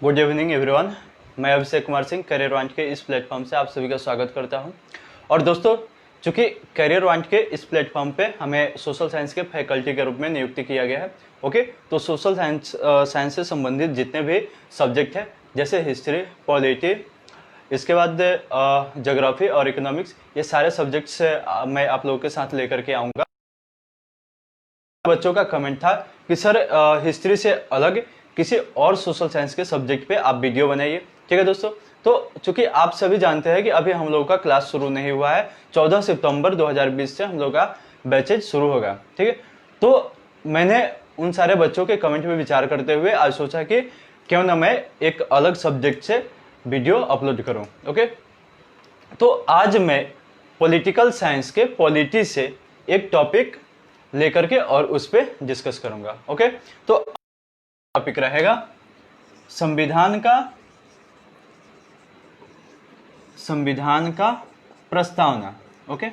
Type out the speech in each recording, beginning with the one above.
Good evening everyone. मैं Abhishek Kumar Singh career want के इस प्लेटफॉर्म से आप सभी का स्वागत करता हूं। और दोस्तों, चूंकि करियर वांट के इस प्लेटफॉर्म पे हमें सोशल साइंस के फैकल्टी के रूप में नियुक्ति किया गया है। ओके, तो सोशल साइंस से संबंधित जितने भी सब्जेक्ट हैं जैसे हिस्ट्री, पॉलिटी, इसके बाद ज्योग्राफी और इकोनॉमिक्स, ये सारे सब्जेक्ट्स मैं आप लोगों के साथ लेकर के आऊँगा। बच्चों का कमेंट था कि सर हिस्ट्री से अलग किसी और सोशल साइंस के सब्जेक्ट पे आप वीडियो बनाइए। ठीक है दोस्तों, तो चूंकि आप सभी जानते हैं कि अभी हम लोगों का क्लास शुरू नहीं हुआ है, 14 सितंबर 2020 से हम लोग का बैचेज शुरू होगा। ठीक है, तो मैंने उन सारे बच्चों के कमेंट पे विचार करते हुए आज सोचा कि क्यों ना मैं एक अलग सब्जेक्ट से वीडियो अपलोड करूं। ओके, तो आज मैं पॉलिटिकल साइंस के पॉलिटी से एक टॉपिक लेकर के और उस पर डिस्कस करूंगा। ओके, तो टॉपिक रहेगा संविधान का प्रस्तावना। ओके,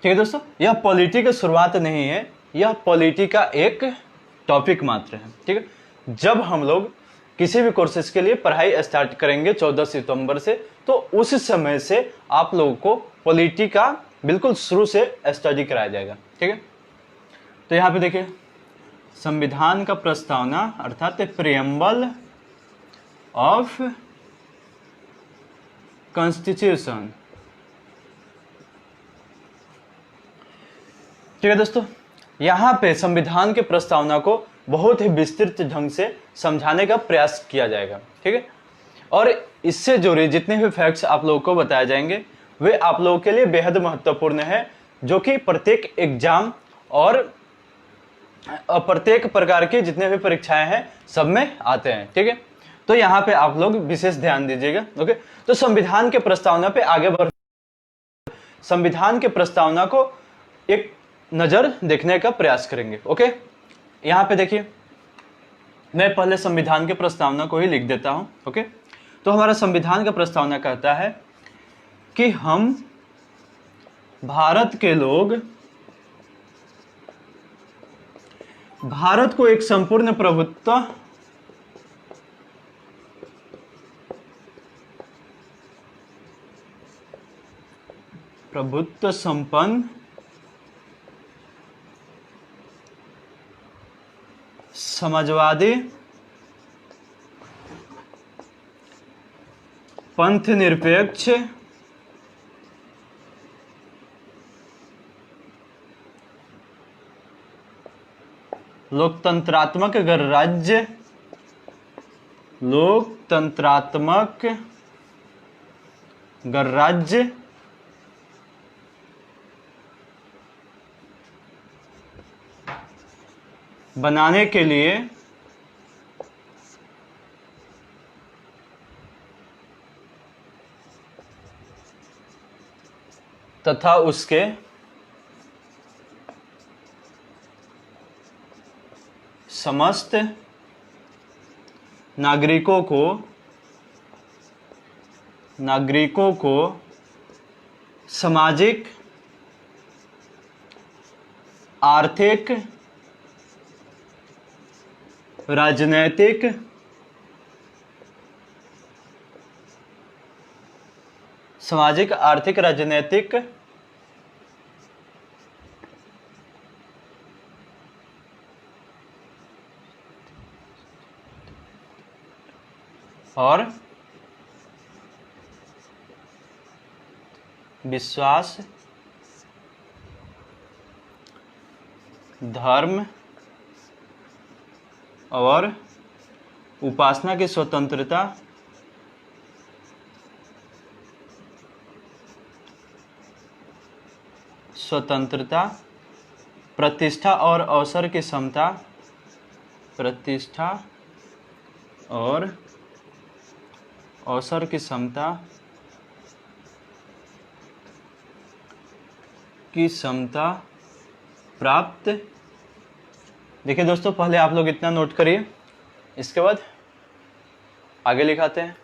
ठीक है दोस्तों, यह पॉलिटी की शुरुआत नहीं है, यह पॉलिटी का एक टॉपिक मात्र है। ठीक है, जब हम लोग किसी भी कोर्सेज के लिए पढ़ाई स्टार्ट करेंगे 14 सितंबर से, तो उस समय से आप लोगों को पॉलिटी का बिल्कुल शुरू से स्टडी कराया जाएगा। ठीक है, तो यहाँ पे देखिए, संविधान का प्रस्तावना अर्थात प्रियम्बल ऑफ कॉन्स्टिट्यूशन। ठीक है दोस्तों, यहाँ पे संविधान के प्रस्तावना को बहुत ही विस्तृत ढंग से समझाने का प्रयास किया जाएगा। ठीक है, और इससे जुड़े जितने भी फैक्ट्स आप लोगों को बताए जाएंगे वे आप लोगों के लिए बेहद महत्वपूर्ण है, जो कि प्रत्येक एग्जाम और प्रत्येक प्रकार की जितने भी परीक्षाएं हैं सब में आते हैं। ठीक है, तो यहाँ पे आप लोग विशेष ध्यान दीजिएगा। ओके, तो संविधान के प्रस्तावना पे आगे बढ़, संविधान के प्रस्तावना को एक नजर देखने का प्रयास करेंगे। ओके, यहाँ पे देखिए, मैं पहले संविधान के प्रस्तावना को ही लिख देता हूं। ओके, तो हमारा संविधान का प्रस्तावना कहता है कि हम भारत के लोग भारत को एक संपूर्ण प्रभुत्व संपन्न समाजवादी पंथ निरपेक्ष लोकतंत्रात्मक गणराज्य बनाने के लिए तथा उसके समस्त नागरिकों को सामाजिक, आर्थिक, राजनैतिक, और विश्वास, धर्म और उपासना की स्वतंत्रता, प्रतिष्ठा और अवसर की समता, की समता प्राप्त। देखिए दोस्तों, पहले आप लोग इतना नोट करिए, इसके बाद आगे लिखाते हैं।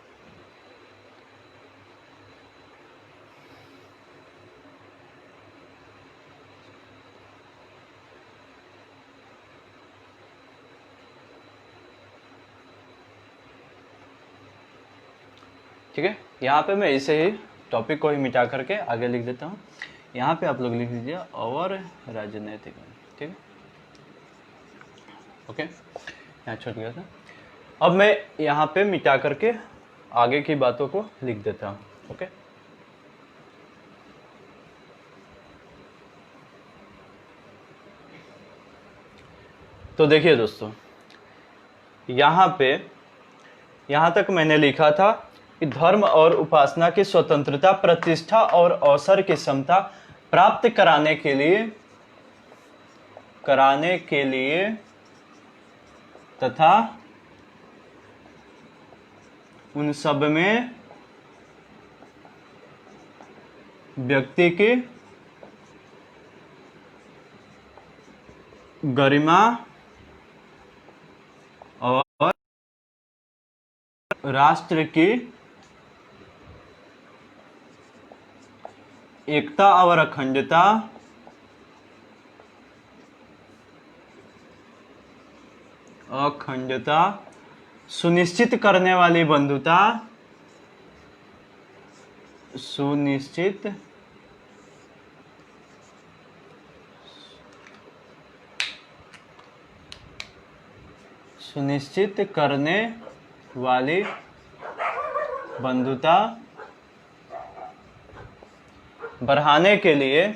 ठीक है, यहाँ पे मैं इसे ही टॉपिक को ही मिटा करके आगे लिख देता हूँ। यहाँ पे आप लोग लिख दीजिए और राजनीतिक, ठीक है, ओके, यहाँ छूट गया था। अब मैं यहाँ पे मिटा करके आगे की बातों को लिख देता हूँ, ओके। तो देखिए दोस्तों, यहाँ पे यहाँ तक मैंने लिखा था कि धर्म और उपासना की स्वतंत्रता, प्रतिष्ठा और अवसर की समता प्राप्त कराने के लिए तथा उन सब में व्यक्ति की गरिमा और राष्ट्र की एकता और अखंडता सुनिश्चित करने वाली बंधुता, सुनिश्चित करने वाली बंधुता बढ़ाने के लिए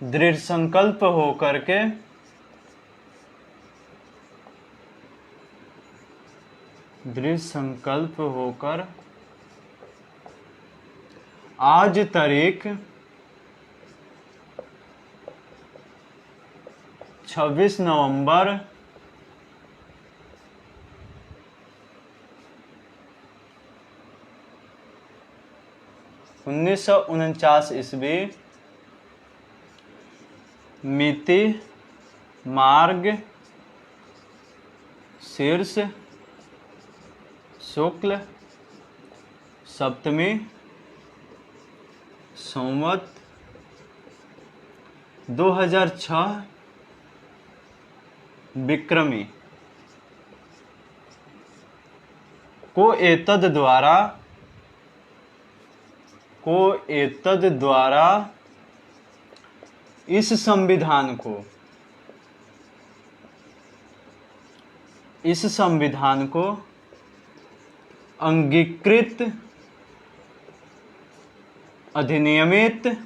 दृढ़ संकल्प होकर आज तारीख 26 नवंबर 1949 ईस्वी मिति मार्ग शीर्ष शुक्ल सप्तमी संवत 2006 विक्रमी को एतद द्वारा इस संविधान को अंगीकृत, अधिनियमित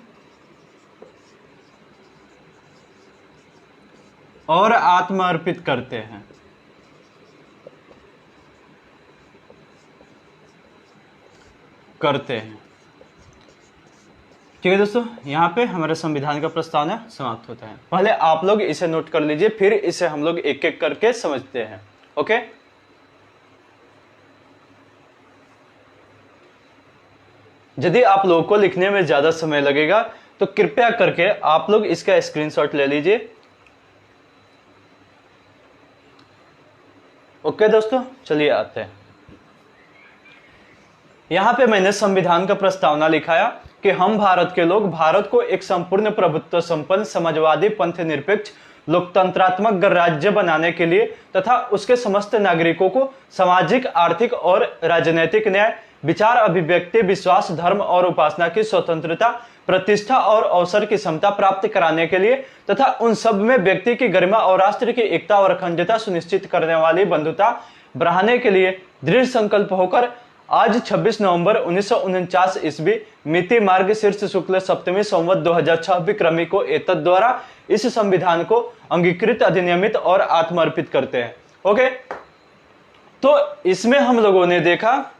और आत्मर्पित करते हैं। ठीक है दोस्तों, यहाँ पे हमारे संविधान का प्रस्तावना समाप्त होता है। पहले आप लोग इसे नोट कर लीजिए, फिर इसे हम लोग एक एक करके समझते हैं, ओके। यदि आप लोगों को लिखने में ज्यादा समय लगेगा तो कृपया करके आप लोग इसका स्क्रीनशॉट ले लीजिए, ओके दोस्तों। चलिए आते हैं, यहां पे मैंने संविधान का प्रस्तावना लिखाया कि हम भारत के लोग भारत को एक संपूर्ण प्रभुत्व संपन्न समाजवादी पंथ निरपेक्ष लोकतंत्रात्मक गणराज्य बनाने के लिए तथा उसके समस्त नागरिकों को सामाजिक, आर्थिक और राजनीतिक न्याय, विचार अभिव्यक्ति, विश्वास, धर्म और उपासना की स्वतंत्रता, प्रतिष्ठा और अवसर की समता प्राप्त कराने के लिए तथा उन सब में व्यक्ति की गरिमा और राष्ट्र की एकता और अखंडता सुनिश्चित करने वाली बंधुता बढ़ाने के लिए दृढ़ संकल्प होकर आज 26 नवंबर 1949 ईस्वी मिति मार्ग शीर्ष शुक्ल सप्तमी संवत 2006 विक्रमी को एतद द्वारा इस संविधान को अंगीकृत, अधिनियमित और आत्मर्पित करते हैं, ओके। तो इसमें हम लोगों ने देखा,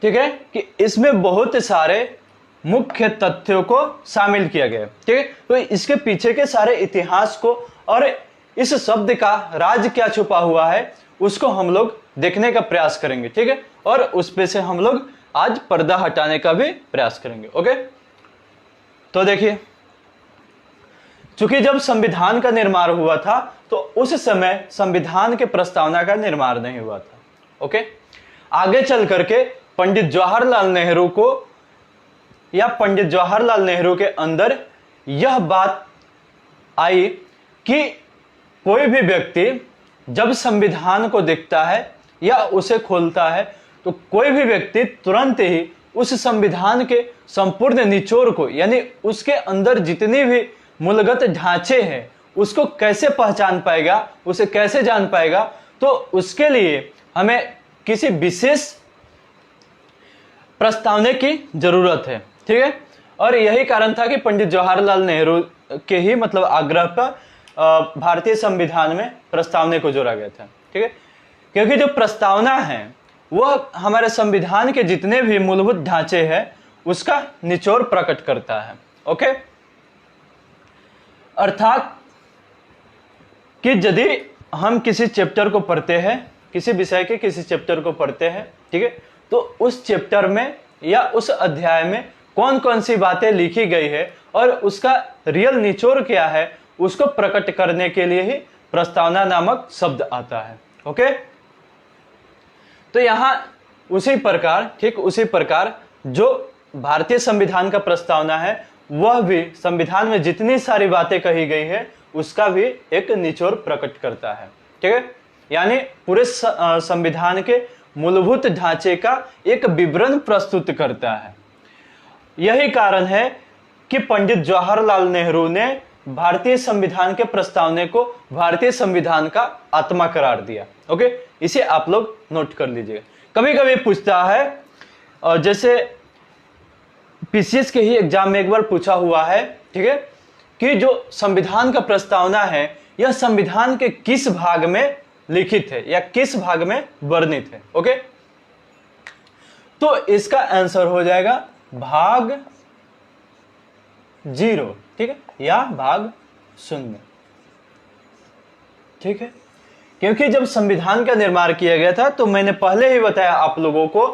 ठीक है, कि इसमें बहुत सारे मुख्य तथ्यों को शामिल किया गया, ठीक है। तो इसके पीछे के सारे इतिहास को और इस शब्द का राज क्या छुपा हुआ है उसको हम लोग देखने का प्रयास करेंगे, ठीक है। और उस पे से हम लोग आज पर्दा हटाने का भी प्रयास करेंगे, ओके। तो देखिए, चूंकि जब संविधान का निर्माण हुआ था तो उस समय संविधान के प्रस्तावना का निर्माण नहीं हुआ था, ओके। आगे चल करके पंडित जवाहरलाल नेहरू को या पंडित जवाहरलाल नेहरू के अंदर यह बात आई कि कोई भी व्यक्ति जब संविधान को देखता है या उसे खोलता है तो कोई भी व्यक्ति तुरंत ही उस संविधान के संपूर्ण निचोड़ को, यानी उसके अंदर जितनी भी मूलगत ढांचे हैं उसको कैसे पहचान पाएगा, उसे कैसे जान पाएगा। तो उसके लिए हमें किसी विशेष प्रस्तावना की जरूरत है, ठीक है। और यही कारण था कि पंडित जवाहरलाल नेहरू के ही मतलब आग्रह पर भारतीय संविधान में प्रस्तावना को जोड़ा गया था, ठीक है। क्योंकि जो प्रस्तावना है वह हमारे संविधान के जितने भी मूलभूत ढांचे हैं उसका निचोड़ प्रकट करता है, ओके। अर्थात कि यदि हम किसी चैप्टर को पढ़ते हैं, किसी विषय के किसी चैप्टर को पढ़ते हैं, ठीक है, तो उस चैप्टर में या उस अध्याय में कौन कौन सी बातें लिखी गई है और उसका रियल निचोड़ क्या है उसको प्रकट करने के लिए ही प्रस्तावना नामक शब्द आता है, ओके। तो यहां उसी प्रकार, ठीक उसी प्रकार जो भारतीय संविधान का प्रस्तावना है वह भी संविधान में जितनी सारी बातें कही गई है उसका भी एक निचोड़ प्रकट करता है, ठीक है। यानी पूरे संविधान के मूलभूत ढांचे का एक विवरण प्रस्तुत करता है। यही कारण है कि पंडित जवाहरलाल नेहरू ने भारतीय संविधान के प्रस्तावना को भारतीय संविधान का आत्मा करार दिया, ओके। इसे आप लोग नोट कर लीजिएगा। कभी कभी पूछता है, और जैसे पीसीएस के ही एग्जाम में एक बार पूछा हुआ है, ठीक है, कि जो संविधान का प्रस्तावना है यह संविधान के किस भाग में लिखित है या किस भाग में वर्णित है, ओके। तो इसका आंसर हो जाएगा भाग 0, ठीक है, या भाग 0, ठीक है। क्योंकि जब संविधान का निर्माण किया गया था तो मैंने पहले ही बताया आप लोगों को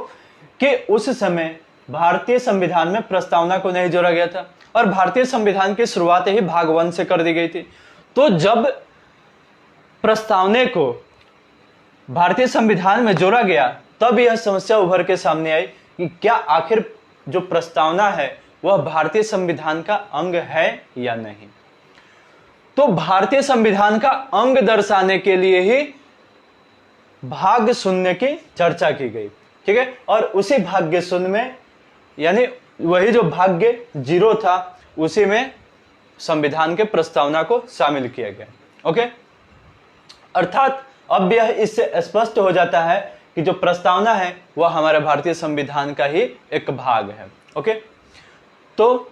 कि उस समय भारतीय संविधान में प्रस्तावना को नहीं जोड़ा गया था और भारतीय संविधान की शुरुआत ही भाग 1 से कर दी गई थी। तो जब प्रस्तावना को भारतीय संविधान में जोड़ा गया तब यह समस्या उभर के सामने आई कि क्या आखिर जो प्रस्तावना है वह भारतीय संविधान का अंग है या नहीं। तो भारतीय संविधान का अंग दर्शाने के लिए ही भाग 0 की चर्चा की गई, ठीक है। और उसी भाग्य 0 में, यानी वही जो भाग्य 0 था, उसी में संविधान के प्रस्तावना को शामिल किया गया, ओके। अर्थात अब यह इससे स्पष्ट हो जाता है कि जो प्रस्तावना है वह हमारे भारतीय संविधान का ही एक भाग है, ओके। तो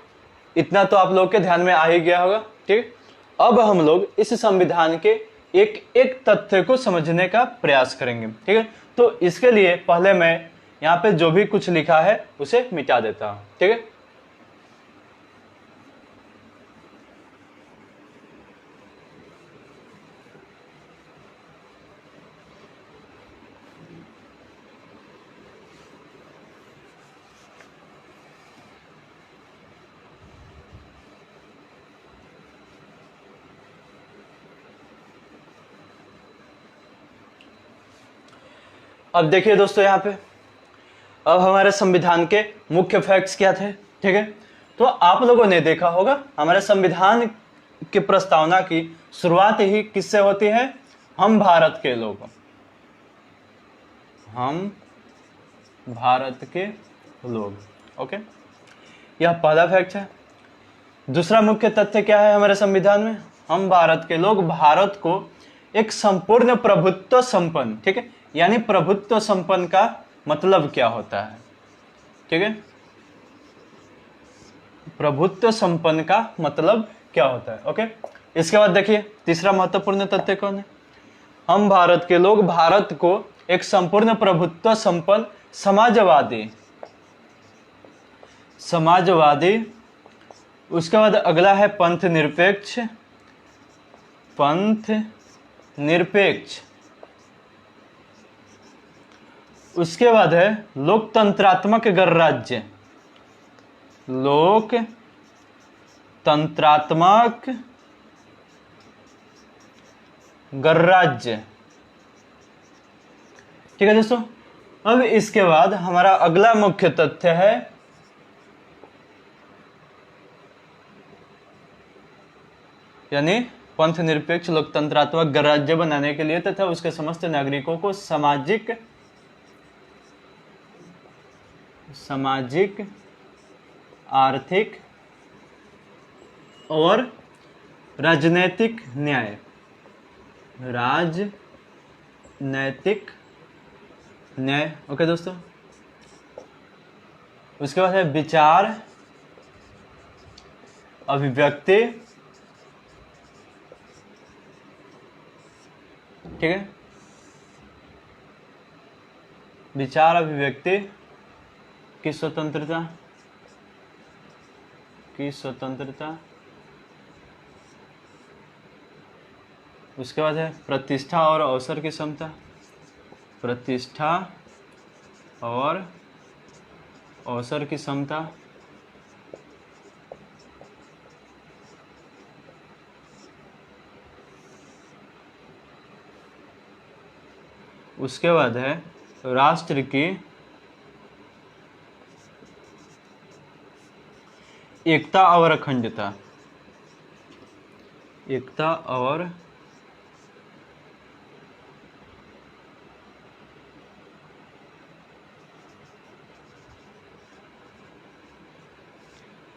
इतना तो आप लोग के ध्यान में आ ही गया होगा, ठीक। अब हम लोग इस संविधान के एक एक तथ्य को समझने का प्रयास करेंगे, ठीक है। तो इसके लिए पहले मैं यहाँ पे जो भी कुछ लिखा है उसे मिटा देता हूं, ठीक है। अब देखिए दोस्तों, यहाँ पे अब हमारे संविधान के मुख्य फैक्ट्स क्या थे, ठीक है। तो आप लोगों ने देखा होगा हमारे संविधान की प्रस्तावना की शुरुआत ही किससे होती है, हम भारत के लोग, हम भारत के लोग, ओके। यह पहला फैक्ट है। दूसरा मुख्य तथ्य क्या है हमारे संविधान में, हम भारत के लोग भारत को एक संपूर्ण प्रभुत्व संपन्न, ठीक है। यानी प्रभुत्व संपन्न का मतलब क्या होता है, ठीक है। प्रभुत्व संपन्न का मतलब क्या होता है, ओके। इसके बाद देखिए तीसरा महत्वपूर्ण तथ्य कौन है, हम भारत के लोग भारत को एक संपूर्ण प्रभुत्व संपन्न समाजवादी, उसके बाद अगला है पंथ निरपेक्ष, उसके बाद है लोकतंत्रात्मक गणराज्य, ठीक है दोस्तों। अब इसके बाद हमारा अगला मुख्य तथ्य है यानी पंथ निरपेक्ष लोकतंत्रात्मक गणराज्य बनाने के लिए तथा उसके समस्त नागरिकों को सामाजिक आर्थिक और राजनैतिक न्याय। ओके दोस्तों, उसके बाद है विचार, अभिव्यक्ति, ठीक है, विचार अभिव्यक्ति की स्वतंत्रता उसके बाद है प्रतिष्ठा और अवसर की समता, प्रतिष्ठा और अवसर की समता, उसके बाद है राष्ट्र की एकता और अखंडता, एकता और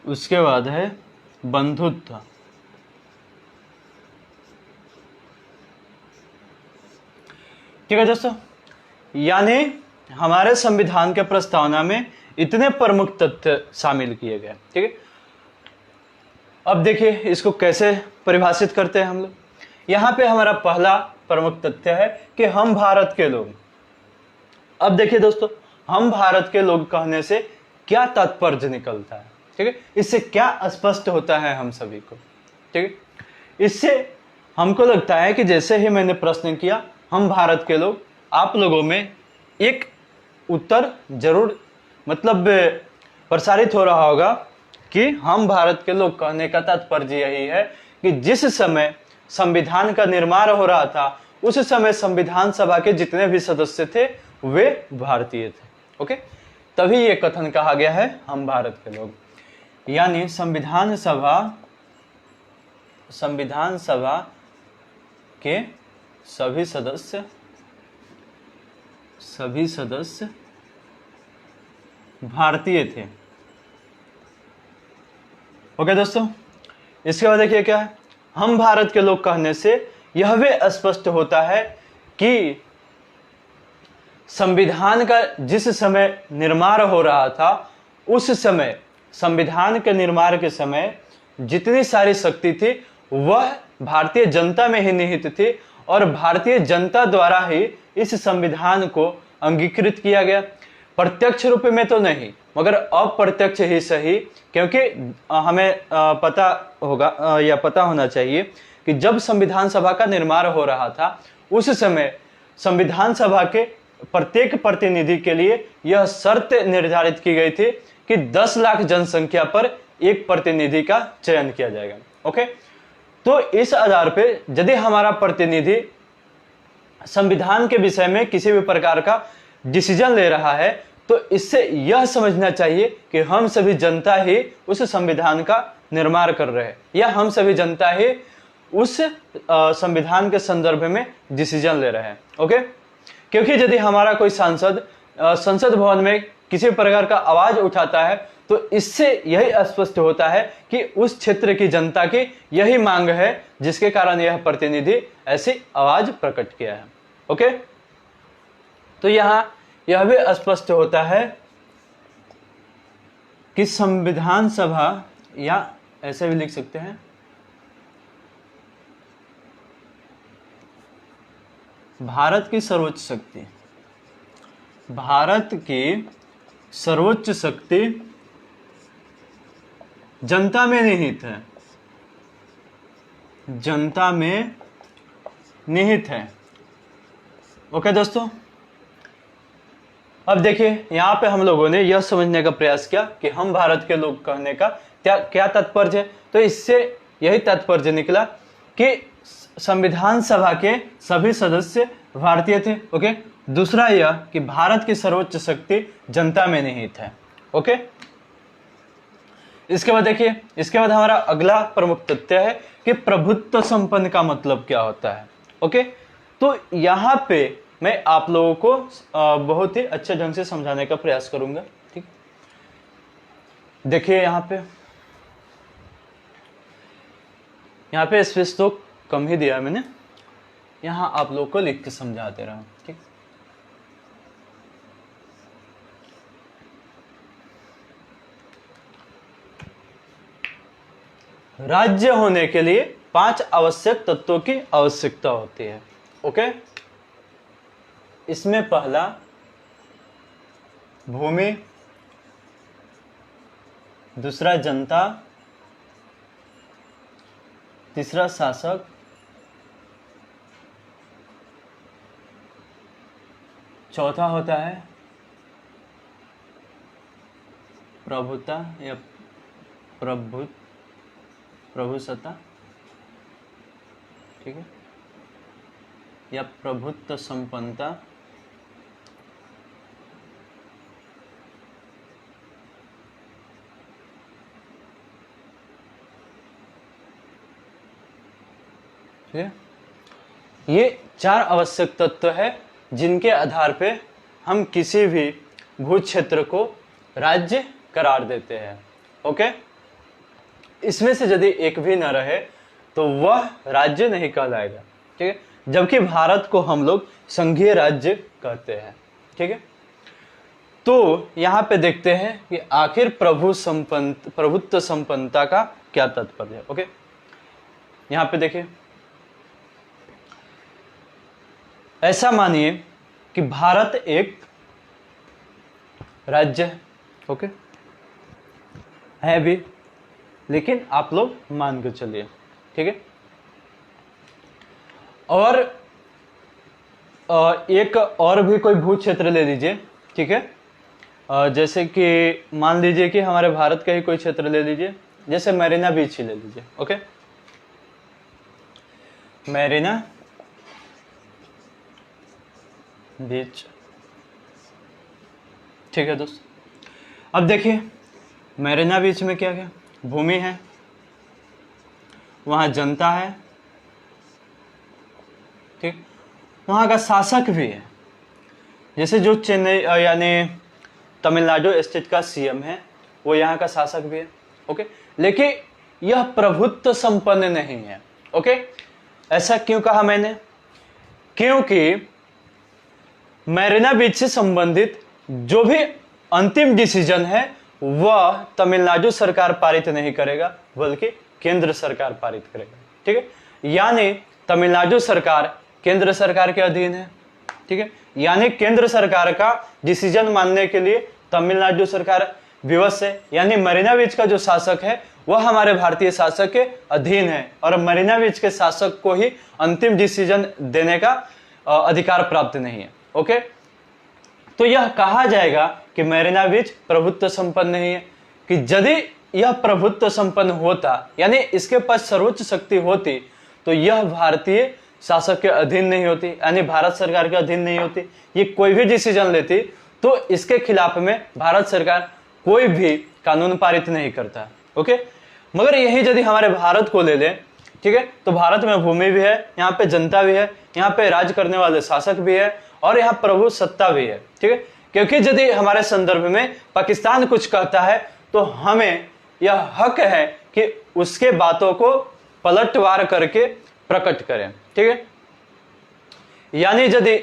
उसके बाद है बंधुत्व, ठीक है दोस्तों। यानी हमारे संविधान के प्रस्तावना में इतने प्रमुख तथ्य शामिल किए गए, ठीक है। अब देखिए इसको कैसे परिभाषित करते हैं हम लोग। यहाँ पे हमारा पहला प्रमुख तथ्य है कि हम भारत के लोग। अब देखिए दोस्तों, हम भारत के लोग कहने से क्या तात्पर्य निकलता है, ठीक है, इससे क्या स्पष्ट होता है हम सभी को, ठीक है। इससे हमको लगता है कि जैसे ही मैंने प्रश्न किया हम भारत के लोग, आप लोगों में एक उत्तर जरूर मतलब प्रसारित हो रहा होगा कि हम भारत के लोग कहने का तात्पर्य यही है कि जिस समय संविधान का निर्माण हो रहा था उस समय संविधान सभा के जितने भी सदस्य थे वे भारतीय थे, ओके, तभी ये कथन कहा गया है हम भारत के लोग। यानी संविधान सभा के सभी सदस्य भारतीय थे, ओके दोस्तों। इसके बाद देखिए क्या है, हम भारत के लोग कहने से यह भी स्पष्ट होता है कि संविधान का जिस समय निर्माण हो रहा था उस समय संविधान के निर्माण के समय जितनी सारी शक्ति थी वह भारतीय जनता में ही निहित थी और भारतीय जनता द्वारा ही इस संविधान को अंगीकृत किया गया। प्रत्यक्ष रूप में तो नहीं मगर अप्रत्यक्ष ही सही, क्योंकि हमें पता होगा या पता होना चाहिए कि जब संविधान सभा का निर्माण हो रहा था उस समय संविधान सभा के प्रत्येक प्रतिनिधि के लिए यह शर्त निर्धारित की गई थी कि 10 लाख जनसंख्या पर एक प्रतिनिधि का चयन किया जाएगा, ओके। तो इस आधार पे यदि हमारा प्रतिनिधि संविधान के विषय में किसी भी प्रकार का डिसीजन ले रहा है तो इससे यह समझना चाहिए कि हम सभी जनता ही उस संविधान का निर्माण कर रहे हैं या हम सभी जनता ही उस संविधान के संदर्भ में डिसीजन ले रहे हैं, ओके। क्योंकि यदि हमारा कोई सांसद संसद भवन में किसी प्रकार का आवाज उठाता है तो इससे यही स्पष्ट होता है कि उस क्षेत्र की जनता की यही मांग है जिसके कारण यह प्रतिनिधि ऐसी आवाज प्रकट किया है, ओके। तो यहां यह भी स्पष्ट होता है कि संविधान सभा, या ऐसे भी लिख सकते हैं, भारत की सर्वोच्च शक्ति जनता में निहित है, जनता में निहित है, ओके दोस्तों। अब देखिए यहां पे हम लोगों ने यह समझने का प्रयास किया कि हम भारत के लोग कहने का क्या तात्पर्य है। तो इससे यही तात्पर्य निकला कि संविधान सभा के सभी सदस्य भारतीय थे, ओके। दूसरा यह कि भारत की सर्वोच्च शक्ति जनता में निहित है, ओके। इसके बाद देखिए, इसके बाद हमारा अगला प्रमुख तथ्य है कि प्रभुत्व संपन्न का मतलब क्या होता है। ओके, तो यहाँ पे मैं आप लोगों को बहुत ही अच्छे ढंग से समझाने का प्रयास करूंगा। ठीक, देखिए यहाँ पे स्पेस तो कम ही दिया है मैंने, यहाँ आप लोगों को लिख के समझा दे रहा हूं। ठीक, राज्य होने के लिए 5 आवश्यक तत्वों की आवश्यकता होती है। ओके, इसमें पहला भूमि, दूसरा जनता, तीसरा शासक, चौथा होता है प्रभुता या प्रभुसत्ता, ठीक है, या प्रभुत्व संपन्नता, ठीक है। ये 4 आवश्यक तत्व है जिनके आधार पे हम किसी भी भू क्षेत्र को राज्य करार देते हैं। ओके, इसमें से यदि एक भी न रहे तो वह राज्य नहीं कहलाएगा। ठीक है, जबकि भारत को हम लोग संघीय राज्य कहते हैं। ठीक है, तो यहां पे देखते हैं कि आखिर प्रभुत्व संपन्नता का क्या तात्पर्य है। ओके, यहां पे देखिए, ऐसा मानिए कि भारत एक राज्य है। ओके, है भी, लेकिन आप लोग मान के चलिए। ठीक है, और एक और भी कोई भू क्षेत्र ले लीजिए। ठीक है, जैसे कि मान लीजिए कि हमारे भारत का ही कोई क्षेत्र ले लीजिए, जैसे मरीना बीच ही ले लीजिए। ओके, मरीना बीच। ठीक है दोस्त, अब देखिए मरीना बीच में क्या क्या भूमि है, वहां जनता है, ठीक, वहां का शासक भी है, जैसे जो चेन्नई यानी तमिलनाडु स्टेट का सीएम है वो यहाँ का शासक भी है। ओके, लेकिन यह प्रभुत्व संपन्न नहीं है। ओके, ऐसा क्यों कहा मैंने? क्योंकि मरीना बीच से संबंधित जो भी अंतिम डिसीजन है वह तमिलनाडु सरकार पारित नहीं करेगा, बल्कि केंद्र सरकार पारित करेगा। ठीक है, यानी तमिलनाडु सरकार केंद्र सरकार के अधीन है। ठीक है, यानी केंद्र सरकार का डिसीजन मानने के लिए तमिलनाडु सरकार विवश है, यानी मरीना बीच का जो शासक है वह हमारे भारतीय शासक के अधीन है और मरीना बीच के शासक को ही अंतिम डिसीजन देने का अधिकार प्राप्त नहीं है। ओके, तो यह कहा जाएगा कि मरीना बीच प्रभुत्व संपन्न नहीं है, कि यदि यह प्रभुत्व संपन्न होता यानी इसके पास सर्वोच्च शक्ति होती तो यह भारतीय शासक के अधीन नहीं होती, यानी भारत सरकार के अधीन नहीं होती। ये कोई भी डिसीजन लेती तो इसके खिलाफ में भारत सरकार कोई भी कानून पारित नहीं करता। ओके, मगर यही यदि हमारे भारत को ले लें, ठीक है, तो भारत में भूमि भी है, यहाँ पे जनता भी है, यहाँ पे राज करने वाले शासक भी है और यहाँ प्रभु सत्ता भी है। ठीक है, क्योंकि यदि हमारे संदर्भ में पाकिस्तान कुछ कहता है तो हमें यह हक है कि उसके बातों को पलटवार करके प्रकट करें। ठीक है, यानी यदि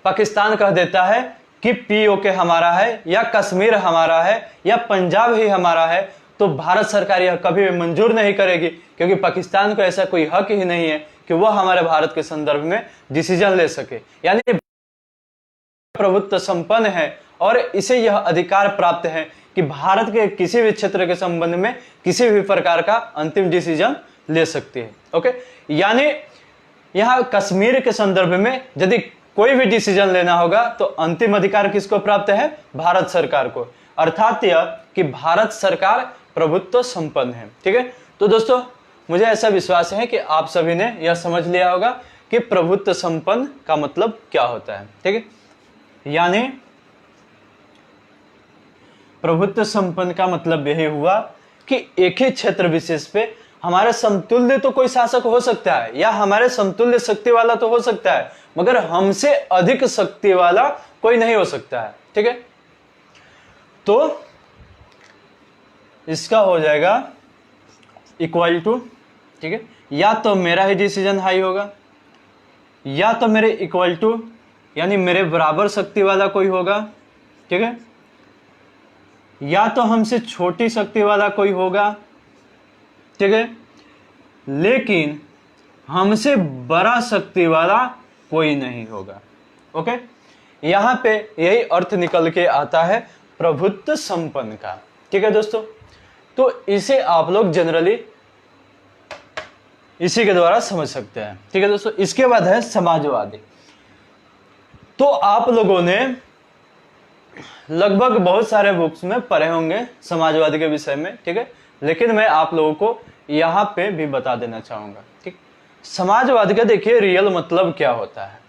पाकिस्तान कह देता है कि पीओके हमारा है या कश्मीर हमारा है या पंजाब ही हमारा है, तो भारत सरकार यह कभी भी मंजूर नहीं करेगी, क्योंकि पाकिस्तान को ऐसा कोई हक ही नहीं है कि वह हमारे भारत के संदर्भ में डिसीजन ले सके। यानी प्रभुत्व संपन्न है और इसे यह अधिकार प्राप्त है कि भारत के किसी भी क्षेत्र के संबंध में किसी भी प्रकार का अंतिम डिसीजन ले सकती है। ओके, यानी यहां कश्मीर के संदर्भ में यदि कोई भी डिसीजन लेना होगा तो अंतिम अधिकार किसको प्राप्त है? भारत सरकार को, अर्थात यह कि भारत सरकार प्रभुत्व संपन्न है। ठीक है, तो दोस्तों मुझे ऐसा विश्वास है कि आप सभी ने यह समझ लिया होगा कि प्रभुत्व संपन्न का मतलब क्या होता है। ठीक है, यानी प्रभुत्व संपन्न का मतलब यही हुआ कि एक ही क्षेत्र विशेष पे हमारे समतुल्य तो कोई शासक हो सकता है या हमारे समतुल्य शक्ति वाला तो हो सकता है, मगर हमसे अधिक शक्ति वाला कोई नहीं हो सकता है। ठीक है, तो इसका हो जाएगा इक्वल टू, ठीक है, या तो मेरा ही डिसीजन हाई होगा या तो मेरे इक्वल टू यानी मेरे बराबर शक्ति वाला कोई होगा। ठीक है, या तो हमसे छोटी शक्ति वाला कोई होगा। ठीक है, लेकिन हमसे बड़ा शक्ति वाला कोई नहीं होगा। ओके, यहां पे यही अर्थ निकल के आता है प्रभुत्व संपन्न का। ठीक है दोस्तों, तो इसे आप लोग जनरली इसी के द्वारा समझ सकते हैं। ठीक है दोस्तों, इसके बाद है समाजवादी। तो आप लोगों ने लगभग बहुत सारे बुक्स में पढ़े होंगे समाजवादी के विषय में। ठीक है, लेकिन मैं आप लोगों को यहां पे भी बता देना चाहूंगा। ठीक, समाजवाद का देखिए रियल मतलब क्या होता है।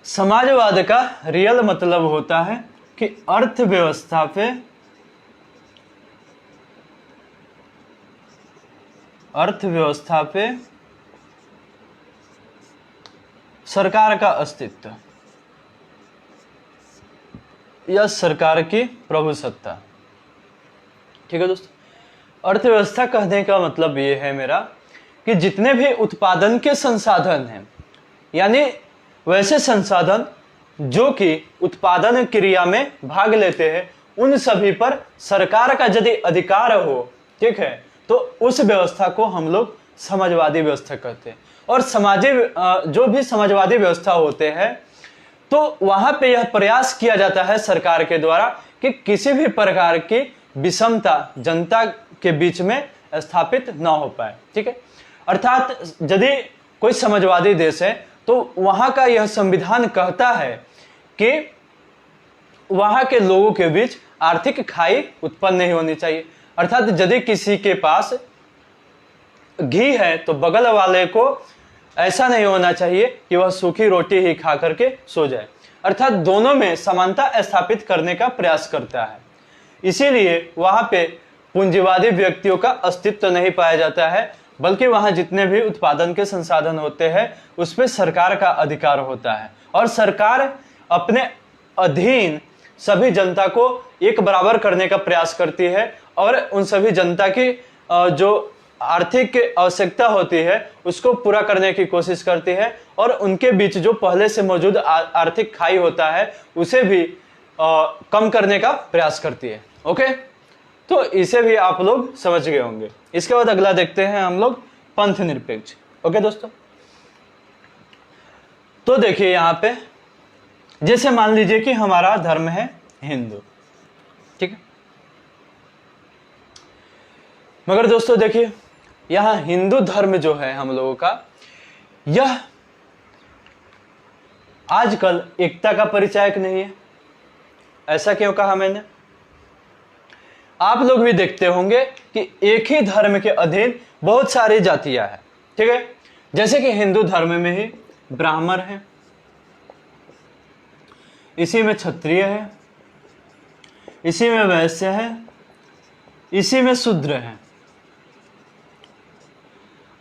समाजवाद का रियल मतलब होता है कि अर्थव्यवस्था पे सरकार का अस्तित्व या सरकार की प्रभुसत्ता। ठीक है दोस्तों, अर्थव्यवस्था कहने का मतलब ये है मेरा कि जितने भी उत्पादन के संसाधन हैं, यानी वैसे संसाधन जो कि उत्पादन क्रिया में भाग लेते हैं, उन सभी पर सरकार का यदि अधिकार हो, ठीक है, तो उस व्यवस्था को हम लोग समाजवादी व्यवस्था कहते हैं। और जो भी समाजवादी व्यवस्था होते हैं, तो वहां पे यह प्रयास किया जाता है सरकार के द्वारा कि किसी भी प्रकार की विषमता जनता के बीच में स्थापित ना हो पाए। ठीक है, अर्थात यदि कोई समाजवादी देश है तो वहां का यह संविधान कहता है कि वहां के लोगों के बीच आर्थिक खाई उत्पन्न नहीं होनी चाहिए। अर्थात यदि किसी के पास घी है तो बगल वाले को ऐसा नहीं होना चाहिए कि वह सूखी रोटी ही खा करके सो जाए। अर्थात दोनों में समानता स्थापित करने का प्रयास करता है। इसीलिए वहां पे पूंजीवादी व्यक्तियों का अस्तित्व नहीं पाया जाता है, बल्कि वहां जितने भी उत्पादन के संसाधन होते हैं उस पर सरकार का अधिकार होता है और सरकार अपने अधीन सभी जनता को एक बराबर करने का प्रयास करती है और उन सभी जनता की जो आर्थिक आवश्यकता होती है उसको पूरा करने की कोशिश करती है और उनके बीच जो पहले से मौजूद आर्थिक खाई होता है उसे भी कम करने का प्रयास करती है। ओके, तो इसे भी आप लोग समझ गए होंगे। इसके बाद अगला देखते हैं हम लोग पंथ निरपेक्ष। ओके दोस्तों, तो देखिए यहां पे जैसे मान लीजिए कि हमारा धर्म है हिंदू, ठीक है, मगर दोस्तों देखिए यहां हिंदू धर्म जो है हम लोगों का, यह आजकल एकता का परिचायक नहीं है। ऐसा क्यों कहा मैंने? आप लोग भी देखते होंगे कि एक ही धर्म के अधीन बहुत सारी जातियां हैं। ठीक है, जैसे कि हिंदू धर्म में ही ब्राह्मण है, इसी में क्षत्रिय है, इसी में वैश्य है, इसी में शूद्र है।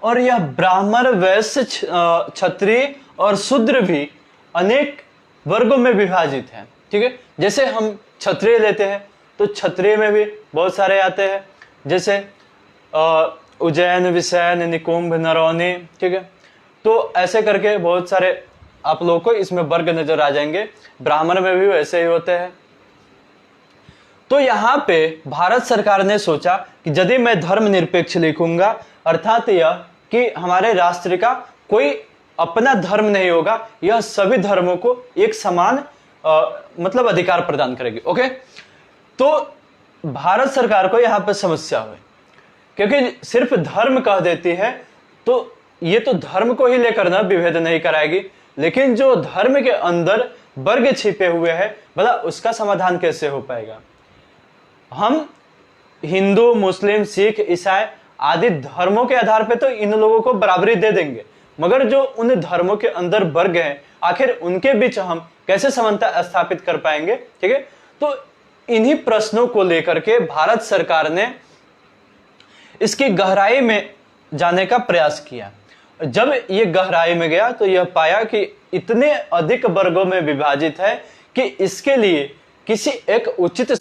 और यह ब्राह्मण, वैश्य, क्षत्रिय और शूद्र भी अनेक वर्गों में विभाजित है। ठीक है, जैसे हम क्षत्रिय लेते हैं तो क्षत्रिय में भी बहुत सारे आते हैं, जैसे उज्जैन, विषैन, निकुंभ, नरौनी। ठीक है, तो ऐसे करके बहुत सारे आप लोगों को इसमें वर्ग नजर आ जाएंगे। ब्राह्मण में भी वैसे ही होते हैं। तो यहाँ पे भारत सरकार ने सोचा कि यदि मैं धर्म निरपेक्ष लिखूंगा, अर्थात यह कि हमारे राष्ट्र का कोई अपना धर्म नहीं होगा, यह सभी धर्मों को एक समान मतलब अधिकार प्रदान करेगी। ओके, तो भारत सरकार को यहाँ पे समस्या हुई, क्योंकि सिर्फ धर्म कह देती है तो ये तो धर्म को ही लेकर ना विभेद नहीं कराएगी, लेकिन जो धर्म के अंदर वर्ग छिपे हुए हैं, भला उसका समाधान कैसे हो पाएगा? हम हिंदू, मुस्लिम, सिख, ईसाई आदि धर्मों के आधार पे तो इन लोगों को बराबरी दे देंगे, मगर जो उन धर्मों के अंदर वर्ग हैं, आखिर उनके बीच हम कैसे समानता स्थापित कर पाएंगे? ठीक है, तो इन्हीं प्रश्नों को लेकर के भारत सरकार ने इसकी गहराई में जाने का प्रयास किया। जब ये गहराई में गया तो यह पाया कि इतने अधिक वर्गों में विभाजित है कि इसके लिए किसी एक उचित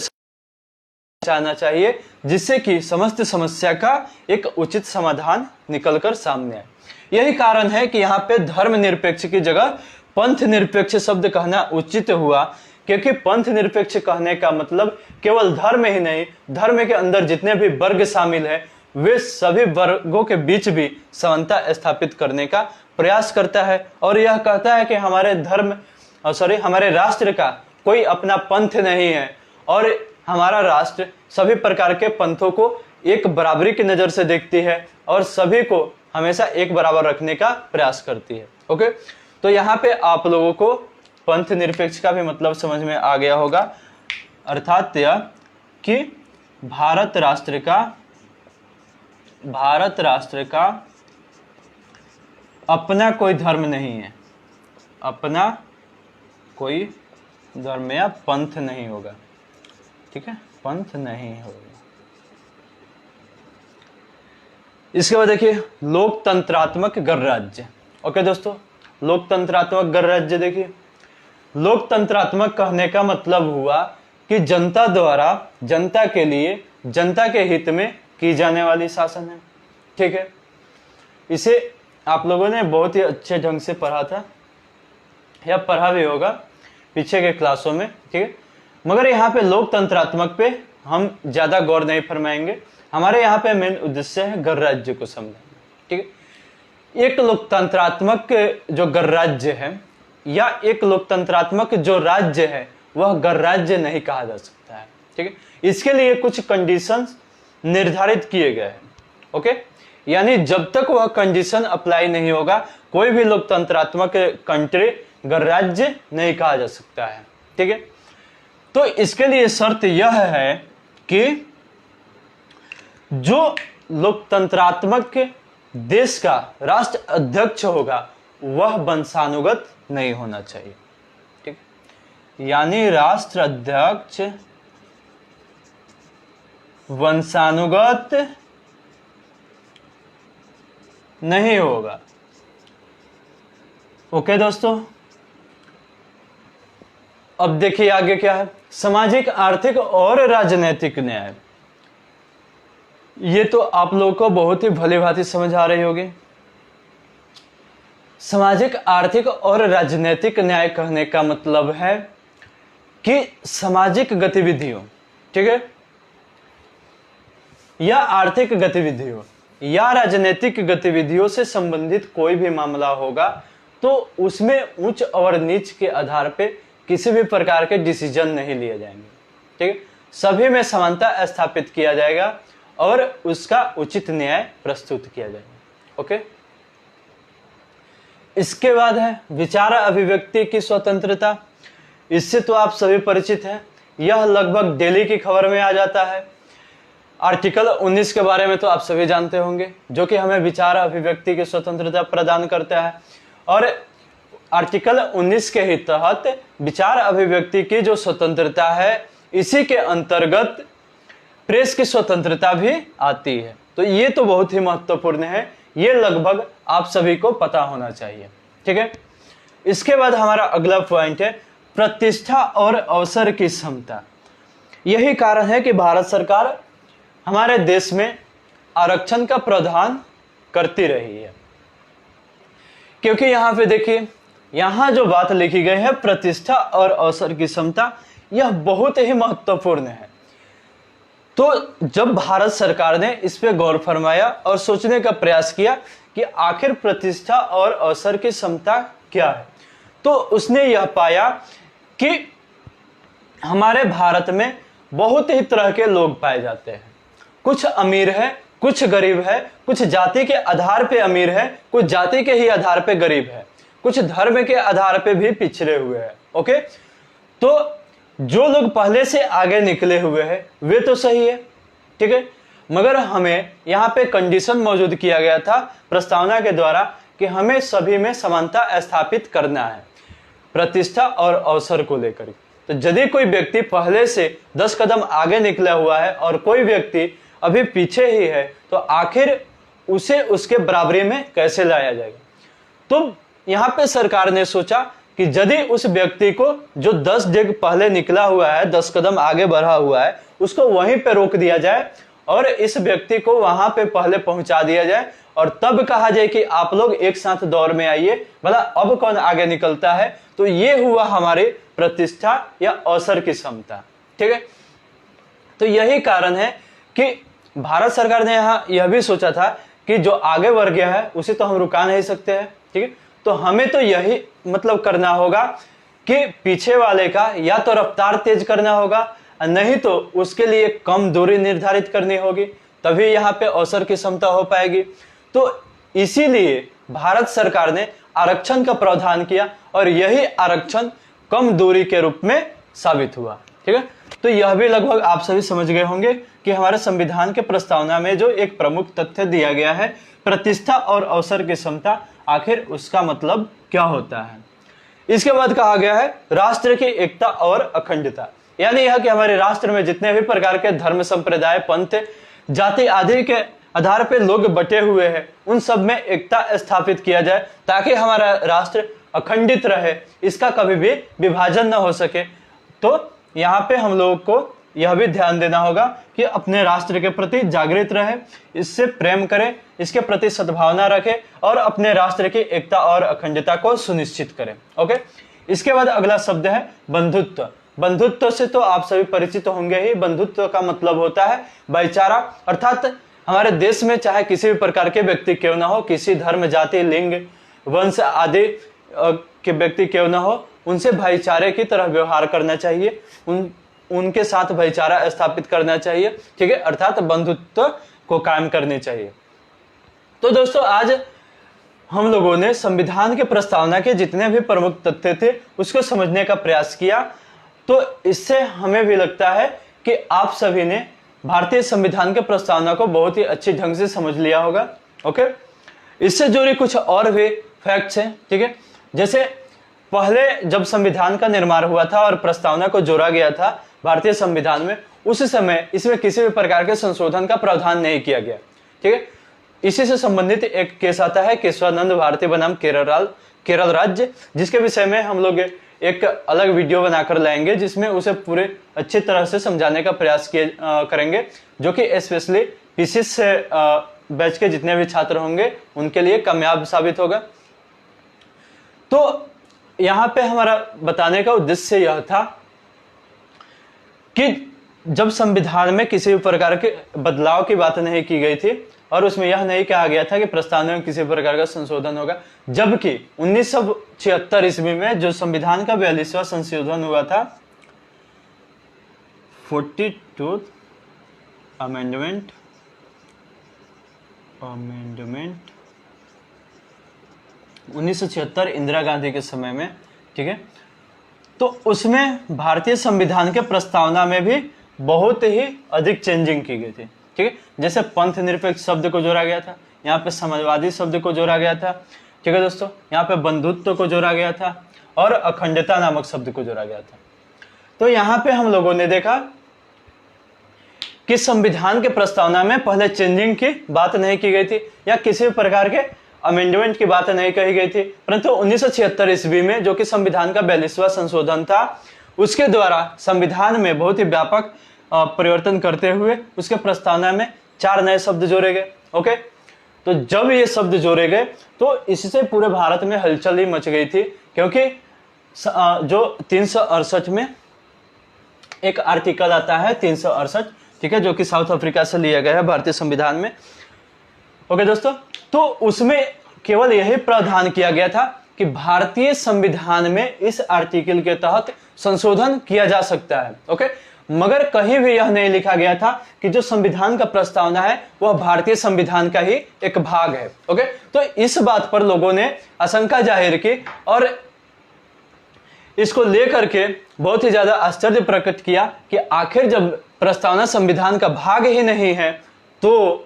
जाना चाहिए, जिससे कि समस्त समस्या का एक उचित समाधान निकलकर सामने आए। यही कारण है कि यहाँ पे धर्मनिरपेक्ष की जगह पंथ निरपेक्ष शब्द कहना उचित हुआ, क्योंकि पंथ निरपेक्ष कहने का मतलब केवल धर्म ही नहीं, धर्म के अंदर जितने भी वर्ग शामिल है वे सभी वर्गों के बीच भी समानता स्थापित करने का प्रयास करता है। और यह कहता है कि हमारे राष्ट्र का कोई अपना पंथ नहीं है और हमारा राष्ट्र सभी प्रकार के पंथों को एक बराबरी की नजर से देखती है और सभी को हमेशा एक बराबर रखने का प्रयास करती है। ओके, तो यहाँ पे आप लोगों को पंथ निरपेक्ष का भी मतलब समझ में आ गया होगा, अर्थात यह कि भारत राष्ट्र का अपना कोई धर्म नहीं है, अपना कोई धर्म या पंथ नहीं होगा। ठीक है, पंथ नहीं होगा। इसके बाद देखिए लोकतंत्रात्मक गणराज्य। ओके दोस्तों, लोकतंत्रात्मक गणराज्य देखिए, लोकतंत्रात्मक कहने का मतलब हुआ कि जनता द्वारा जनता के लिए जनता के हित में की जाने वाली शासन है। ठीक है, इसे आप लोगों ने बहुत ही अच्छे ढंग से पढ़ा था या पढ़ा भी होगा पीछे के क्लासों में। ठीक है, मगर यहाँ पे लोकतंत्रात्मक पे हम ज्यादा गौर नहीं फरमाएंगे। हमारे यहाँ पे मेन उद्देश्य है गणराज्य को समझना। ठीक है, एक लोकतंत्रात्मक जो गणराज्य है या एक लोकतंत्रात्मक जो राज्य है वह गणराज्य नहीं कहा जा सकता है। ठीक है, इसके लिए कुछ कंडीशंस निर्धारित किए गए हैं। ओके, यानी जब तक वह कंडीशन अप्लाई नहीं होगा कोई भी लोकतंत्रात्मक कंट्री गणराज्य नहीं कहा जा सकता है। ठीक है, तो इसके लिए शर्त यह है कि जो लोकतंत्रात्मक देश का राष्ट्र अध्यक्ष होगा वह वंशानुगत नहीं होना चाहिए। ठीक, यानी राष्ट्र अध्यक्ष वंशानुगत नहीं होगा। ओके दोस्तों, अब देखिए आगे क्या है, सामाजिक, आर्थिक और राजनीतिक न्याय। ये तो आप लोगों को बहुत ही भली भांति समझ आ रही होगी। सामाजिक, आर्थिक और राजनीतिक न्याय कहने का मतलब है कि सामाजिक गतिविधियों, ठीक है, या आर्थिक गतिविधियों या राजनीतिक गतिविधियों से संबंधित कोई भी मामला होगा तो उसमें उच्च और नीच के आधार पे किसी भी प्रकार के डिसीजन नहीं लिए जाएंगे। ठीक है, सभी में समानता स्थापित किया जाएगा और उसका उचित न्याय प्रस्तुत किया जाएगा। ओके, इसके बाद है विचार अभिव्यक्ति की स्वतंत्रता। इससे तो आप सभी परिचित हैं, यह लगभग डेली की खबर में आ जाता है। आर्टिकल 19 के बारे में तो आप सभी जानते होंगे, जो कि हमें विचार अभिव्यक्ति की स्वतंत्रता प्रदान करता है। और आर्टिकल 19 के ही तहत विचार अभिव्यक्ति की जो स्वतंत्रता है, इसी के अंतर्गत प्रेस की स्वतंत्रता भी आती है। तो ये तो बहुत ही महत्वपूर्ण है, ये लगभग आप सभी को पता होना चाहिए। ठीक है, इसके बाद हमारा अगला पॉइंट है प्रतिष्ठा और अवसर की समता। यही कारण है कि भारत सरकार हमारे देश में आरक्षण का प्रावधान करती रही है, क्योंकि यहाँ पे देखिए, यहाँ जो बात लिखी गई है प्रतिष्ठा और अवसर की समता, यह बहुत ही महत्वपूर्ण है। तो जब भारत सरकार ने इस पे गौर फरमाया और सोचने का प्रयास किया कि आखिर प्रतिष्ठा और अवसर की समता क्या है, तो उसने यह पाया कि हमारे भारत में बहुत ही तरह के लोग पाए जाते हैं। कुछ अमीर है, कुछ गरीब है, कुछ जाति के आधार पे अमीर है, कुछ जाति के ही आधार पे गरीब है, कुछ धर्म के आधार पे भी पिछड़े हुए हैं। ओके, तो जो लोग पहले से आगे निकले हुए हैं वे तो सही है, ठीक है, मगर हमें यहाँ पे कंडीशन मौजूद किया गया था प्रस्तावना के द्वारा कि हमें सभी में समानता स्थापित करना है प्रतिष्ठा और अवसर को लेकर। तो यदि कोई व्यक्ति पहले से 10 कदम आगे निकला हुआ है और कोई व्यक्ति अभी पीछे ही है, तो आखिर उसे उसके बराबरी में कैसे लाया जाएगा। तो यहाँ पे सरकार ने सोचा कि यदि उस व्यक्ति को जो 10 डिग्री पहले निकला हुआ है, 10 कदम आगे बढ़ा हुआ है, उसको वहीं पे रोक दिया जाए और इस व्यक्ति को वहां पे पहले पहुंचा दिया जाए और तब कहा जाए कि आप लोग एक साथ दौड़ में आइए, भला अब कौन आगे निकलता है। तो ये हुआ हमारी प्रतिष्ठा या अवसर की क्षमता। ठीक है, तो यही कारण है कि भारत सरकार ने यहाँ यह भी सोचा था कि जो आगे बढ़ गया है उसे तो हम रुका नहीं सकते हैं। ठीक है, तो हमें तो यही मतलब करना होगा कि पीछे वाले का या तो रफ्तार तेज करना होगा, नहीं तो उसके लिए कम दूरी निर्धारित करनी होगी, तभी यहाँ पे अवसर की क्षमता हो पाएगी। तो इसीलिए भारत सरकार ने आरक्षण का प्रावधान किया और यही आरक्षण कम दूरी के रूप में साबित हुआ। ठीक है, तो यह भी लगभग आप सभी समझ गए होंगे कि हमारे संविधान के प्रस्तावना में जो एक प्रमुख तथ्य दिया गया है, प्रतिष्ठा और अवसर की क्षमता, आखिर उसका मतलब क्या होता है। इसके बाद कहा गया है राष्ट्र की एकता और अखंडता, यानी यह कि हमारे राष्ट्र में जितने भी प्रकार के धर्म, संप्रदाय, पंथ, जाति आदि के आधार पे लोग बटे हुए हैं, उन सब में एकता स्थापित किया जाए ताकि हमारा राष्ट्र अखंडित रहे, इसका कभी भी विभाजन न हो सके। तो यहाँ पे हम लोगों को यह भी ध्यान देना होगा कि अपने राष्ट्र के प्रति जागृत रहे, इससे प्रेम करें, इसके प्रति सद्भावना रखें और अपने राष्ट्र की एकता और अखंडता को सुनिश्चित करें। ओके, इसके बाद अगला शब्द है बंधुत्व। बंधुत्व से तो आप सभी परिचित होंगे ही। बंधुत्व का मतलब होता है भाईचारा, अर्थात हमारे देश में चाहे किसी भी प्रकार के व्यक्ति क्यों ना हो, किसी धर्म, जाति, लिंग, वंश आदि के व्यक्ति क्यों ना हो, उनसे भाईचारे की तरह व्यवहार करना चाहिए, उनके साथ भाईचारा स्थापित करना चाहिए। ठीक है, अर्थात बंधुत्व को कायम करनी चाहिए। तो दोस्तों, आज हम लोगों ने संविधान के प्रस्तावना के जितने भी प्रमुख तथ्य थे उसको समझने का प्रयास किया। तो इससे हमें भी लगता है कि आप सभी ने भारतीय संविधान के प्रस्तावना को बहुत ही अच्छी ढंग से समझ लिया होगा। ओके, इससे जुड़ी कुछ और भी फैक्ट्स हैं। ठीक है, जैसे पहले जब संविधान का निर्माण हुआ था और प्रस्तावना को जोड़ा गया था भारतीय संविधान में, उस समय इसमें किसी भी प्रकार के संशोधन का प्रावधान नहीं किया गया। ठीक है, इसी से संबंधित एक केस आता है केशवानंद भारती बनाम केरल राज्य, जिसके विषय में हम लोग एक अलग वीडियो बनाकर लाएंगे, जिसमें उसे पूरे अच्छी तरह से समझाने का प्रयास करेंगे, जो कि स्पेशली पीसीएस से बैच के जितने भी छात्र होंगे उनके लिए कामयाब साबित होगा। तो यहाँ पे हमारा बताने का उद्देश्य यह था कि जब संविधान में किसी भी प्रकार के बदलाव की बात नहीं की गई थी और उसमें यह नहीं कहा गया था कि प्रस्तावना में किसी प्रकार का संशोधन होगा, जबकि 1976 ईस्वी में जो संविधान का 42वां संशोधन हुआ था, 42 अमेंडमेंट 1976 इंदिरा गांधी के समय में। ठीक है, तो उसमें भारतीय संविधान के प्रस्तावना में भी बहुत ही अधिक चेंजिंग की गई थी। ठीक है, जैसे पंथ निरपेक्ष शब्द को जोड़ा गया था, यहाँ पे समाजवादी शब्द को जोड़ा गया था। ठीक है दोस्तों, यहाँ पे बंधुत्व को जोड़ा गया था और अखंडता नामक शब्द को जोड़ा गया था। तो यहाँ पे हम लोगों ने देखा कि संविधान के प्रस्तावना में पहले चेंजिंग की बात नहीं की गई थी या किसी भी प्रकार के अमेंडमेंट की बात नहीं कही गई थी, परंतु 1976 ईस्वी में जो कि संविधान का 42वां संशोधन था, उसके द्वारा संविधान में बहुत ही व्यापक परिवर्तन करते हुए उसके प्रस्तावना में 4 नए शब्द जोड़े गए। ओके, तो जब ये शब्द जोड़े गए तो इससे पूरे भारत में हलचल ही मच गई थी, क्योंकि जो 368 में एक आर्टिकल आता है 368, ठीक है, जो कि साउथ अफ्रीका से लिया गया है भारतीय संविधान में। ओके दोस्तों, तो उसमें केवल यही प्रावधान किया गया था कि भारतीय संविधान में इस आर्टिकल के तहत संशोधन किया जा सकता है। ओके, मगर कहीं भी यह नहीं लिखा गया था कि जो संविधान का प्रस्तावना है वह भारतीय संविधान का ही एक भाग है। ओके, तो इस बात पर लोगों ने आशंका जाहिर की और इसको लेकर के बहुत ही ज्यादा आश्चर्य प्रकट किया कि आखिर जब प्रस्तावना संविधान का भाग ही नहीं है तो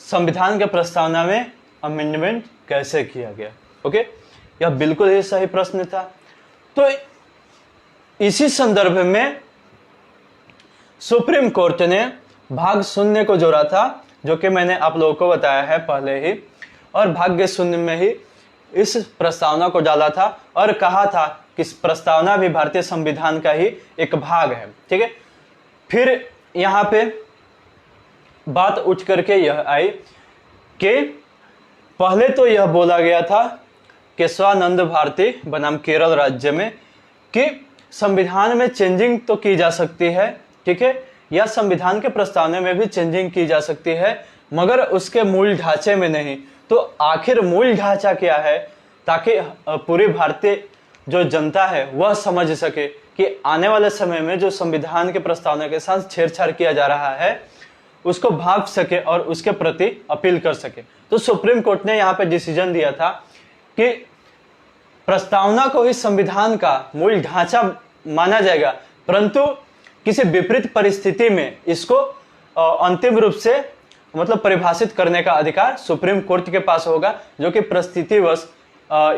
संविधान के प्रस्तावना में अमेंडमेंट कैसे किया गया। ओके, यह बिल्कुल ही सही प्रश्न था। तो इसी संदर्भ में सुप्रीम कोर्ट ने भाग शून्य को जोड़ा था, जो कि मैंने आप लोगों को बताया है पहले ही, और भाग्य शून्य में ही इस प्रस्तावना को डाला था और कहा था कि इस प्रस्तावना भी भारतीय संविधान का ही एक भाग है। ठीक है, फिर यहाँ पे बात उठ करके यह आई कि पहले तो यह बोला गया था केशवानंद भारती बनाम केरल राज्य में कि संविधान में चेंजिंग तो की जा सकती है, ठीक है, या संविधान के प्रस्तावना में भी चेंजिंग की जा सकती है, मगर उसके मूल ढांचे में नहीं। तो आखिर मूल ढांचा क्या है, ताकि पूरी भारतीय जो जनता है वह समझ सके कि आने वाले समय में जो संविधान के प्रस्तावना के साथ छेड़छाड़ किया जा रहा है उसको भाग सके और उसके प्रति अपील कर सके। तो सुप्रीम कोर्ट ने यहाँ पे डिसीजन दिया था कि प्रस्तावना को ही संविधान का मूल ढांचा माना जाएगा, परंतु किसी विपरीत परिस्थिति में इसको अंतिम रूप से मतलब परिभाषित करने का अधिकार सुप्रीम कोर्ट के पास होगा, जो कि परिस्थितिवश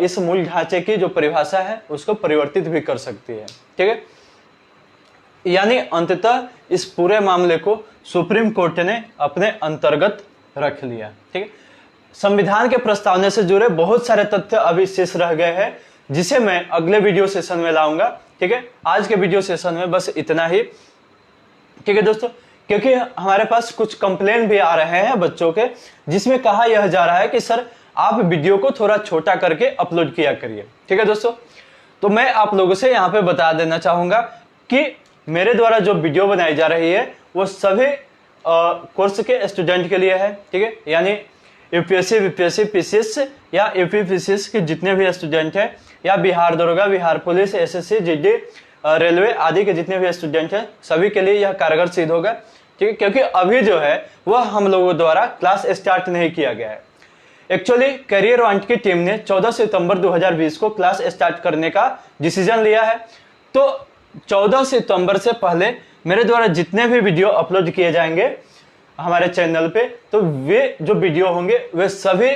इस मूल ढांचे की जो परिभाषा है उसको परिवर्तित भी कर सकती है। ठीक है, यानी अंततः इस पूरे मामले को सुप्रीम कोर्ट ने अपने अंतर्गत रख लिया। ठीक है, संविधान के प्रस्तावना से जुड़े बहुत सारे तथ्य अभी शेष रह गए हैं, जिसे मैं अगले वीडियो सेशन में लाऊंगा। ठीक है, आज के वीडियो सेशन में बस इतना ही। ठीक है दोस्तों, क्योंकि हमारे पास कुछ कंप्लेन भी आ रहे हैं बच्चों के, जिसमें कहा यह जा रहा है कि सर आप वीडियो को थोड़ा छोटा करके अपलोड किया करिए। ठीक है दोस्तों, तो मैं आप लोगों से यहाँ पे बता देना चाहूंगा कि मेरे द्वारा जो वीडियो बनाई जा रही है वो सभी कोर्स के स्टूडेंट के लिए है। ठीक है, यानी यूपीएससी, बीपीएससी, पीसीएस या यूपीपीसीएस के जितने भी स्टूडेंट हैं, या बिहार दरोगा, Bihar police, SSC, GD, railway आदि के जितने भी स्टूडेंट हैं, सभी के लिए यह कारगर सिद्ध होगा। ठीक है, क्योंकि अभी जो है वह हम लोगों द्वारा क्लास स्टार्ट नहीं किया गया है। एक्चुअली करियर वांट की टीम ने 14 सितंबर 2020 को क्लास स्टार्ट करने का डिसीजन लिया है। तो 14 सितंबर से पहले मेरे द्वारा जितने भी वीडियो अपलोड किए जाएंगे हमारे चैनल पे, तो वे जो वीडियो होंगे वे सभी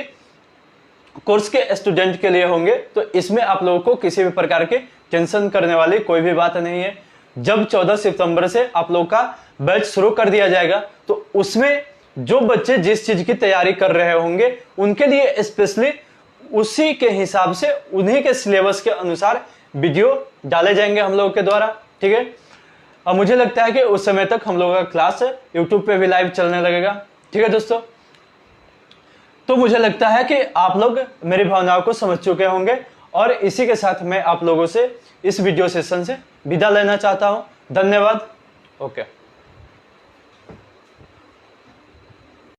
कोर्स के स्टूडेंट के लिए होंगे। तो इसमें आप लोगों को किसी भी प्रकार के टेंशन करने वाली कोई भी बात नहीं है। जब 14 सितंबर से आप लोगों का बैच शुरू कर दिया जाएगा, तो उसमें जो बच्चे जिस चीज की तैयारी कर रहे होंगे उनके लिए स्पेशली उसी के हिसाब से उन्हीं के सिलेबस के अनुसार वीडियो डाले जाएंगे हम लोगों के द्वारा। ठीक है, और मुझे लगता है कि उस समय तक हम लोगों का क्लास यूट्यूब पे भी लाइव चलने लगेगा। ठीक है दोस्तों, तो मुझे लगता है कि आप लोग मेरी भावनाओं को समझ चुके होंगे, और इसी के साथ मैं आप लोगों से इस वीडियो सेशन से विदा लेना चाहता हूं। धन्यवाद। ओके।